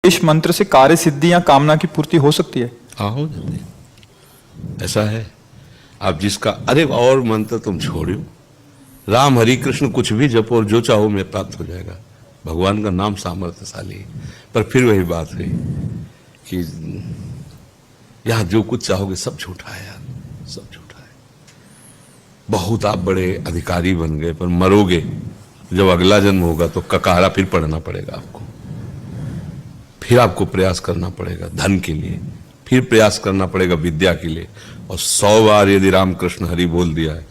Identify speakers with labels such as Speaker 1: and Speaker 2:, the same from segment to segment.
Speaker 1: इस मंत्र से कार्य सिद्धि या कामना की पूर्ति हो सकती है?
Speaker 2: हाँ, हो जाती है। ऐसा है, आप जिसका अरे और मंत्र तुम छोड़ो, राम हरि कृष्ण कुछ भी जपो और जो चाहो मैं प्राप्त हो जाएगा। भगवान का नाम सामर्थ्यशाली है। पर फिर वही बात है कि यहां जो कुछ चाहोगे सब झूठा है यार, सब झूठा है। बहुत आप बड़े अधिकारी बन गए पर मरोगे जब अगला जन्म होगा तो ककारा फिर पढ़ना पड़ेगा आपको, फिर आपको प्रयास करना पड़ेगा धन के लिए, फिर प्रयास करना पड़ेगा विद्या के लिए। और 100 बार यदि रामकृष्ण हरि बोल दिया है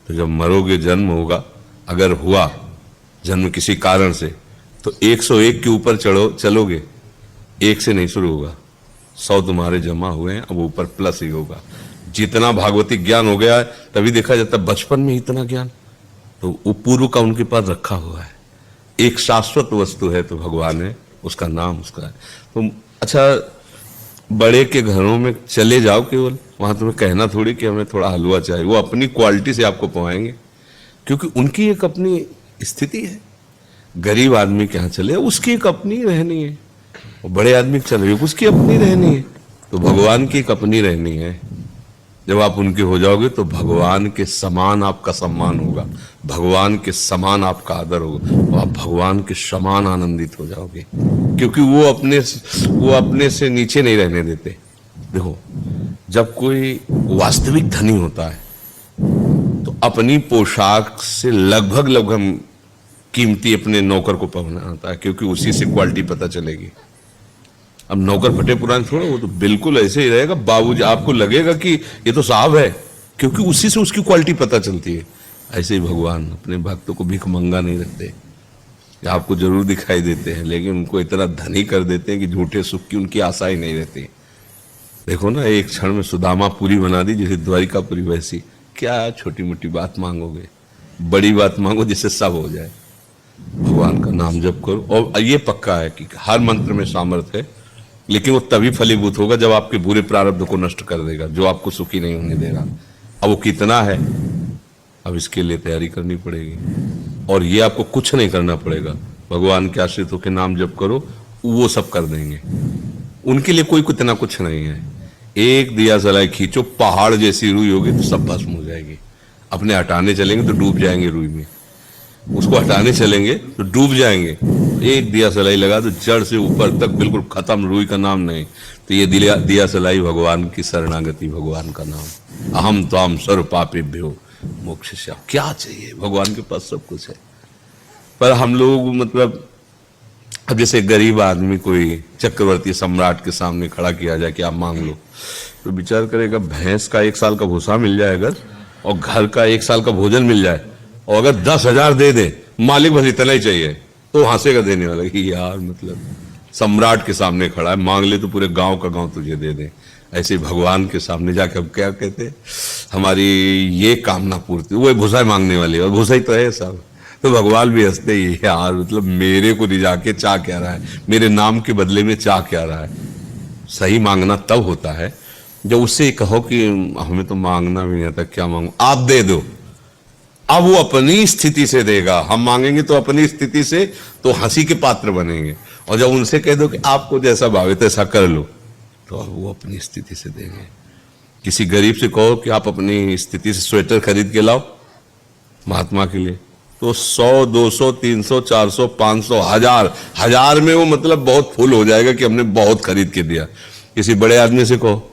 Speaker 2: तो जब मरोगे जन्म होगा, अगर हुआ जन्म किसी कारण से, तो 101 के ऊपर चलोगे, 1 से नहीं शुरू होगा। 100 तुम्हारे जमा हुए हैं, अब ऊपर प्लस ही होगा। जितना भागवतिक ज्ञान हो गया है तभी देखा जाता है बचपन में इतना ज्ञान तो वो पूर्व का उनके पास रखा हुआ है। एक शाश्वत वस्तु है तो भगवान है, उसका नाम उसका है। तो अच्छा, बड़े के घरों में चले जाओ केवल, वहां तुम्हें कहना थोड़ी कि हमें थोड़ा हलवा चाहिए, वो अपनी क्वालिटी से आपको पवाएंगे, क्योंकि उनकी एक अपनी स्थिति है। गरीब आदमी के यहाँ चले उसकी एक अपनी रहनी है, और बड़े आदमी के चले उसकी अपनी रहनी है। तो भगवान की एक अपनी रहनी है। जब आप उनके हो जाओगे तो भगवान के समान आपका सम्मान होगा, भगवान के समान आपका आदर होगा, और आप भगवान के समान आनंदित हो जाओगे, क्योंकि वो अपने से नीचे नहीं रहने देते। देखो, जब कोई वास्तविक धनी होता है तो अपनी पोशाक से लगभग कीमती अपने नौकर को पहना आता है, क्योंकि उसी से क्वालिटी पता चलेगी। अब नौकर फटे पुराने छोड़ो, वो तो बिल्कुल ऐसे ही रहेगा। बाबूजी आपको लगेगा कि ये तो साहब है, क्योंकि उसी से उसकी क्वालिटी पता चलती है। ऐसे ही भगवान अपने भक्तों को भीख मंगा नहीं रखते। आपको जरूर दिखाई देते हैं, लेकिन उनको इतना धनी कर देते हैं कि झूठे सुख की उनकी आशा ही नहीं रहती। देखो ना, एक क्षण में सुदामा पूरी बना दी जैसे द्वारिकापुरी, वैसी क्या छोटी मोटी बात मांगोगे, बड़ी बात मांगो जिससे सब हो जाए। भगवान का नाम जप करो, और ये पक्का है कि हर मंत्र में सामर्थ्य है, लेकिन वो तभी फलीभूत होगा जब आपके बुरे प्रारब्ध को नष्ट कर देगा, जो आपको सुखी नहीं होने देगा। अब वो कितना है, अब इसके लिए तैयारी करनी पड़ेगी, और ये आपको कुछ नहीं करना पड़ेगा। भगवान के आश्रित होकर नाम जप करो, वो सब कर देंगे। उनके लिए कोई इतना कुछ नहीं है। एक दिया जलाई खींचो, पहाड़ जैसी रुई होगी तो सब भस्म हो जाएगी। अपने हटाने चलेंगे तो डूब जाएंगे रुई में, उसको हटाने चलेंगे तो डूब जाएंगे। एक दिया सलाई लगा तो जड़ से ऊपर तक बिल्कुल खत्म, रुई का नाम नहीं। तो ये दिया सलाई भगवान की शरणागति, भगवान का नाम। अहम त्वाम सर्व पापेभ्यो मोक्षयिष्यामि। क्या चाहिए, भगवान के पास सब कुछ है। पर हम लोग मतलब, अब जैसे गरीब आदमी कोई चक्रवर्ती सम्राट के सामने खड़ा किया जाए कि आप मांग लो, तो विचार करेगा भैंस का 1 साल का भूसा मिल जाए अगर, और घर का 1 साल का भोजन मिल जाए, और अगर 10,000 दे दे, मालिक बस इतना ही चाहिए, तो हंसेगा देने वाला कि यार मतलब सम्राट के सामने खड़ा है, मांग ले तो पूरे गांव का गांव तुझे दे दे। ऐसे भगवान के सामने जाके अब क्या कहते, हमारी ये कामना पूर्ति, वो भूसा मांगने वाले, और भूसा ही तो है सब। तो भगवान भी हंसते ही, यार मतलब मेरे को रिझा के चाह क्या रहा है, मेरे नाम के बदले में चाह क्या रहा है। सही मांगना तब होता है जब उससे कहो कि हमें तो मांगना भी नहीं आता, क्या मांगो, आप दे दो। अब वो अपनी स्थिति से देगा, हम मांगेंगे तो अपनी स्थिति से, तो हंसी के पात्र बनेंगे। और जब उनसे कह दो कि आपको जैसा भावे तैसा कर लो, तो अब वो अपनी स्थिति से देंगे। किसी गरीब से कहो कि आप अपनी स्थिति से स्वेटर खरीद के लाओ महात्मा के लिए, तो 100, 200, 300, 400, 500, 1000 में वो मतलब बहुत फुल हो जाएगा कि हमने बहुत खरीद के दिया। किसी बड़े आदमी से कहो,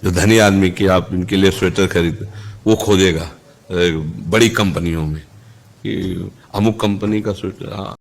Speaker 2: जो धनी आदमी, कि आप इनके लिए स्वेटर खरीद, वो खोजेगा बड़ी कंपनियों में कि अमुक कंपनी का स्वेटर।